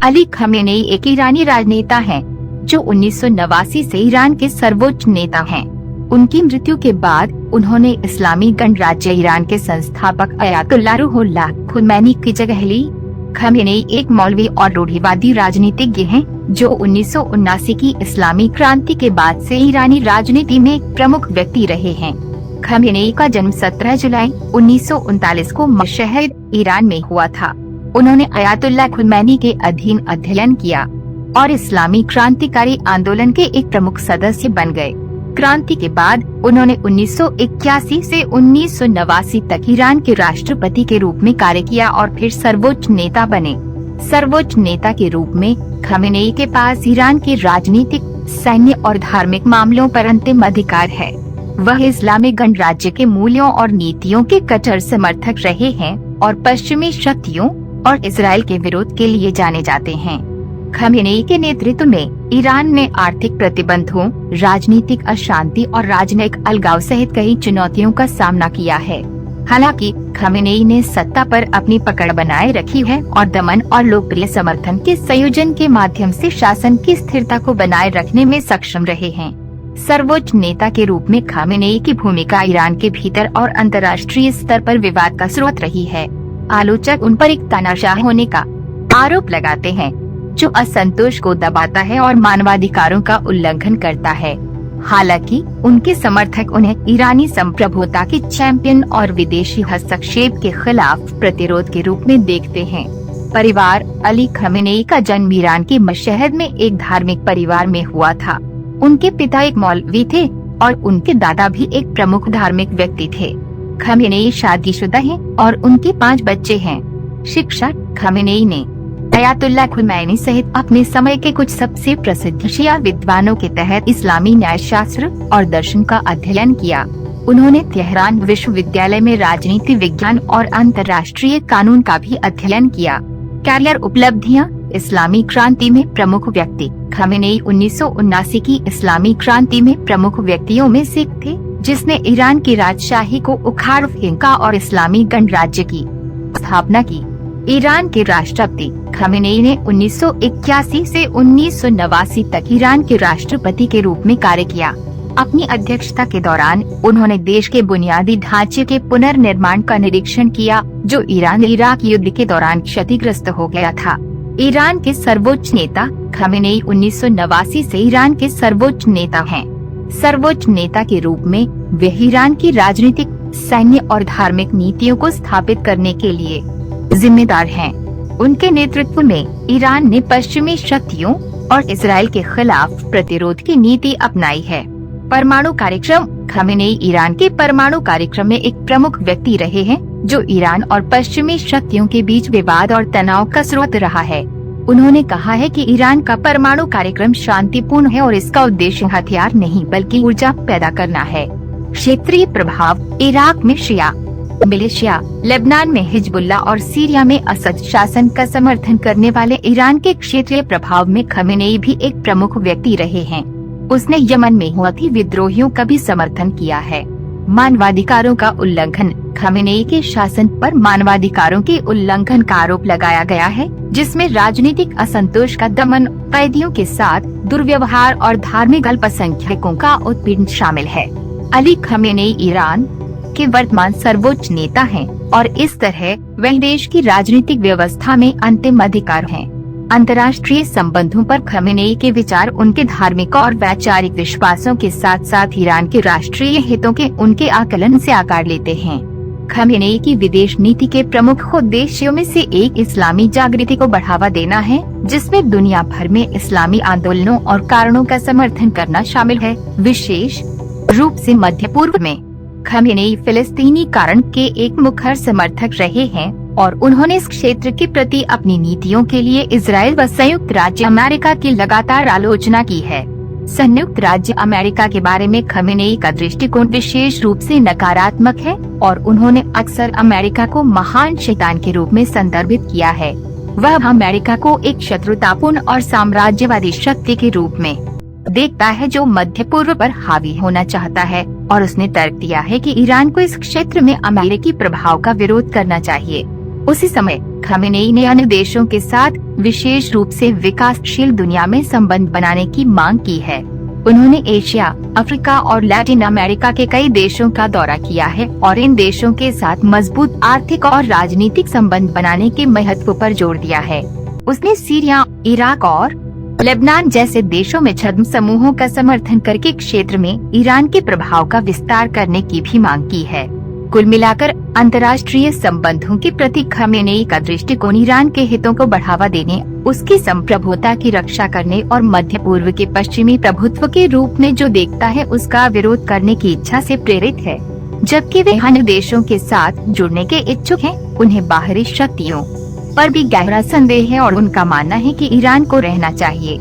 Ali Khamenei एक ईरानी राजनेता हैं, जो 1989 से ईरान के सर्वोच्च नेता हैं। उनकी मृत्यु के बाद उन्होंने इस्लामी गणराज्य ईरान के संस्थापक अयातुल्लाह रूहुल्लाह खुमैनी की जगह ली। खमेनेई एक मौलवी और रूढ़िवादी राजनीतिज्ञ हैं, जो 1979 की इस्लामी क्रांति के बाद से ईरानी राजनीति में एक प्रमुख व्यक्ति रहे हैं। खमेनेई का जन्म 17 जुलाई 1939 को मशहद, ईरान में हुआ था। उन्होंने अयातुल्लाह खुमैनी के अधीन अध्ययन किया और इस्लामी क्रांतिकारी आंदोलन के एक प्रमुख सदस्य बन गए। क्रांति के बाद उन्होंने 1981 से 1989 तक ईरान के राष्ट्रपति के रूप में कार्य किया और फिर सर्वोच्च नेता बने। सर्वोच्च नेता के रूप में खमेनेई के पास ईरान के राजनीतिक, सैन्य और धार्मिक मामलों पर अंतिम अधिकार है। वह इस्लामी गणराज्य के मूल्यों और नीतियों के कट्टर समर्थक रहे हैं और पश्चिमी शक्तियों और इसराइल के विरोध के लिए जाने जाते हैं। खमेनेई के नेतृत्व में ईरान ने आर्थिक प्रतिबंधों, राजनीतिक अशांति और राजनयिक अलगाव सहित कई चुनौतियों का सामना किया है। हालांकि खमेनेई ने सत्ता पर अपनी पकड़ बनाए रखी है और दमन और लोकप्रिय समर्थन के संयोजन के माध्यम से शासन की स्थिरता को बनाए रखने में सक्षम रहे हैं। सर्वोच्च नेता के रूप में खमेनेई की भूमिका ईरान के भीतर और अंतर्राष्ट्रीय स्तर पर विवाद का स्रोत रही है। आलोचक उन पर एक तानाशाह होने का आरोप लगाते हैं, जो असंतोष को दबाता है और मानवाधिकारों का उल्लंघन करता है। हालांकि उनके समर्थक उन्हें ईरानी संप्रभुता के चैंपियन और विदेशी हस्तक्षेप के खिलाफ प्रतिरोध के रूप में देखते हैं। परिवार अली खमेनेई का जन्म ईरान के मशहद में एक धार्मिक परिवार में हुआ था। उनके पिता एक मौलवी थे और उनके दादा भी एक प्रमुख धार्मिक व्यक्ति थे। खमेनेई शादीशुदा हैं और उनके 5 बच्चे हैं। शिक्षा खमेनेई ने अयातुल्लाह खुमैनी सहित अपने समय के कुछ सबसे प्रसिद्ध शिया विद्वानों के तहत इस्लामी न्यायशास्त्र और दर्शन का अध्ययन किया। उन्होंने तेहरान विश्वविद्यालय में राजनीति विज्ञान और अंतर्राष्ट्रीय कानून का भी अध्ययन किया। कैरियर उपलब्धियां, इस्लामी क्रांति में प्रमुख व्यक्ति। खमेनेई 1979 की इस्लामी क्रांति में प्रमुख व्यक्तियों में से एक थे, जिसने ईरान की राजशाही को उखाड़ फेंका और इस्लामी गणराज्य की स्थापना की। ईरान के राष्ट्रपति खमेनेई ने 1981 से 1989 तक ईरान के राष्ट्रपति के रूप में कार्य किया। अपनी अध्यक्षता के दौरान उन्होंने देश के बुनियादी ढांचे के पुनर्निर्माण का निरीक्षण किया, जो ईरान इराक युद्ध के दौरान क्षतिग्रस्त हो गया था। ईरान के सर्वोच्च नेता खमेनेई 1989 से ईरान के सर्वोच्च नेता हैं। सर्वोच्च नेता के रूप में वे ईरान की राजनीतिक, सैन्य और धार्मिक नीतियों को स्थापित करने के लिए जिम्मेदार हैं। उनके नेतृत्व में ईरान ने पश्चिमी शक्तियों और इसराइल के खिलाफ प्रतिरोध की नीति अपनाई है। परमाणु कार्यक्रम खमेनेई ईरान के परमाणु कार्यक्रम में एक प्रमुख व्यक्ति रहे हैं, जो ईरान और पश्चिमी शक्तियों के बीच विवाद और तनाव का स्रोत रहा है। उन्होंने कहा है कि ईरान का परमाणु कार्यक्रम शांतिपूर्ण है और इसका उद्देश्य हथियार नहीं बल्कि ऊर्जा पैदा करना है। क्षेत्रीय प्रभाव इराक में शिया मिलिशिया, लेबनान में हिजबुल्लाह और सीरिया में असद शासन का समर्थन करने वाले ईरान के क्षेत्रीय प्रभाव में खमेनेई भी एक प्रमुख व्यक्ति रहे हैं। उसने यमन में हुती विद्रोहियों का भी समर्थन किया है। मानवाधिकारों का उल्लंघन खमेनेई के शासन पर मानवाधिकारों के उल्लंघन का आरोप लगाया गया है, जिसमें राजनीतिक असंतोष का दमन, कैदियों के साथ दुर्व्यवहार और धार्मिक अल्पसंख्यकों का उत्पीड़न शामिल है। अली खमेनेई ईरान के वर्तमान सर्वोच्च नेता हैं और इस तरह वह देश की राजनीतिक व्यवस्था में अंतिम अधिकार हैं। अंतर्राष्ट्रीय संबंधों पर खमेनेई के विचार उनके धार्मिक और वैचारिक विश्वासों के साथ साथ ईरान के राष्ट्रीय हितों के उनके आकलन से आकार लेते हैं। खमेनेई की विदेश नीति के प्रमुख उद्देश्यों में से एक इस्लामी जागृति को बढ़ावा देना है, जिसमें दुनिया भर में इस्लामी आंदोलनों और कारणों का समर्थन करना शामिल है, विशेष रूप से मध्य पूर्व में। खमेनेई फिलिस्तीनी कारण के एक मुखर समर्थक रहे हैं और उन्होंने इस क्षेत्र के प्रति अपनी नीतियों के लिए इजराइल व संयुक्त राज्य अमेरिका की लगातार आलोचना की है। संयुक्त राज्य अमेरिका के बारे में खमेनेई का दृष्टिकोण विशेष रूप से नकारात्मक है और उन्होंने अक्सर अमेरिका को महान शैतान के रूप में संदर्भित किया है। वह अमेरिका को एक शत्रुतापूर्ण और साम्राज्यवादी शक्ति के रूप में देखता है, जो मध्य पूर्व पर हावी होना चाहता है, और उसने तर्क दिया है कि ईरान को इस क्षेत्र में अमेरिकी प्रभाव का विरोध करना चाहिए। उसी समय खमेनेई ने अन्य देशों के साथ विशेष रूप से विकासशील दुनिया में संबंध बनाने की मांग की है। उन्होंने एशिया, अफ्रीका और लैटिन अमेरिका के कई देशों का दौरा किया है और इन देशों के साथ मजबूत आर्थिक और राजनीतिक संबंध बनाने के महत्व पर जोर दिया है। उसने सीरिया, इराक और लेबनान जैसे देशों में छद्म समूहों का समर्थन करके क्षेत्र में ईरान के प्रभाव का विस्तार करने की भी मांग की है। कुल मिलाकर अंतर्राष्ट्रीय संबंधों के प्रति खमेनेई का दृष्टिकोण ईरान के हितों को बढ़ावा देने, उसकी संप्रभुता की रक्षा करने और मध्य पूर्व के पश्चिमी प्रभुत्व के रूप में जो देखता है उसका विरोध करने की इच्छा से प्रेरित है। जबकि वे अन्य देशों के साथ जुड़ने के इच्छुक हैं, उन्हें बाहरी शक्तियों पर भी गहरा संदेह है और उनका मानना है कि ईरान को रहना चाहिए।